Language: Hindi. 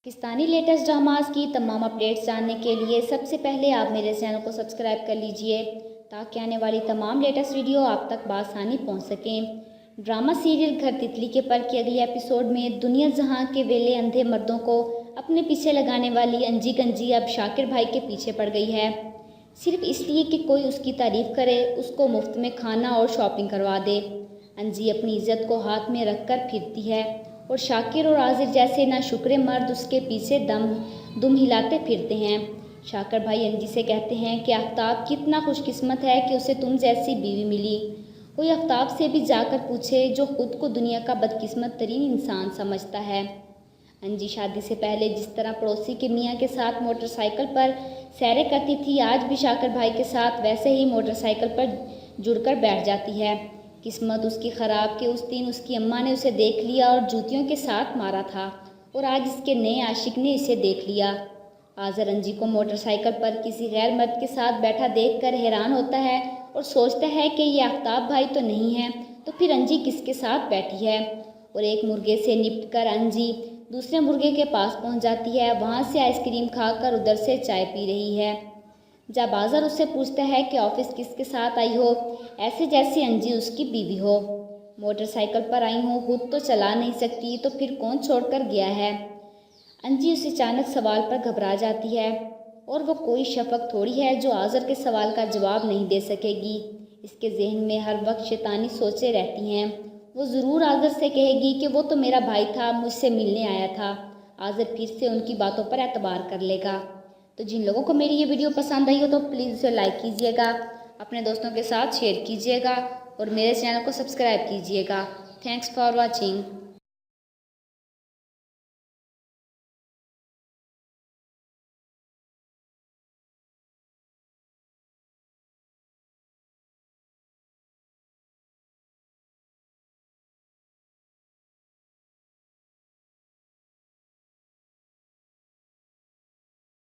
पाकिस्तानी लेटेस्ट ड्रामास की तमाम अपडेट्स जानने के लिए सबसे पहले आप मेरे चैनल को सब्सक्राइब कर लीजिए ताकि आने वाली तमाम लेटेस्ट वीडियो आप तक बआसानी पहुंच सकें। ड्रामा सीरियल घर तितली के पर के अगले एपिसोड में दुनिया जहां के वेले अंधे मर्दों को अपने पीछे लगाने वाली अंजी गंजी अब शाकिर भाई के पीछे पड़ गई है, सिर्फ इसलिए कि कोई उसकी तारीफ़ करे, उसको मुफ्त में खाना और शॉपिंग करवा दे। अंजी अपनी इज्जत को हाथ में रख कर फिरती है और शाकिर और आजिर जैसे नाशुक्रे मर्द उसके पीछे दुम हिलाते फिरते हैं। शाकिर भाई अंजी से कहते हैं कि आफ्ताब कितना खुशकिस्मत है कि उसे तुम जैसी बीवी मिली। कोई आफ्ताब से भी जाकर पूछे जो खुद को दुनिया का बदकिस्मत तरीन इंसान समझता है। अंजी शादी से पहले जिस तरह पड़ोसी के मियाँ के साथ मोटरसाइकिल पर सैरें करती थी, आज भी शाकिर भाई के साथ वैसे ही मोटरसाइकिल पर जुड़कर बैठ जाती है। किस्मत उसकी ख़राब कि उस दिन उसकी अम्मा ने उसे देख लिया और जूतियों के साथ मारा था और आज इसके नए आशिक ने इसे देख लिया। आज़र अंजी को मोटरसाइकिल पर किसी गैर मर्द के साथ बैठा देखकर हैरान होता है और सोचता है कि ये आफ्ताब भाई तो नहीं है, तो फिर अंजी किसके साथ बैठी है। और एक मुर्गे से निपटकर अंजी दूसरे मुर्गे के पास पहुंच जाती है। वहां से आइसक्रीम खाकर उधर से चाय पी रही है। जब आज़र उससे पूछता है कि ऑफिस किसके साथ आई हो, ऐसे जैसे अंजी उसकी बीवी हो। मोटरसाइकिल पर आई हूँ, खुद तो चला नहीं सकती तो फिर कौन छोड़कर गया है। अंजी उस अचानक सवाल पर घबरा जाती है और वो कोई शफक थोड़ी है जो आज़र के सवाल का जवाब नहीं दे सकेगी। इसके जहन में हर वक्त शैतानी सोचें रहती हैं। वो ज़रूर आज़र से कहेगी कि वो तो मेरा भाई था, मुझसे मिलने आया था। आज़र फिर से उनकी बातों पर एतबार कर लेगा। तो जिन लोगों को मेरी ये वीडियो पसंद आई हो तो प्लीज़ इसे लाइक कीजिएगा, अपने दोस्तों के साथ शेयर कीजिएगा और मेरे चैनल को सब्सक्राइब कीजिएगा। Thanks for watching.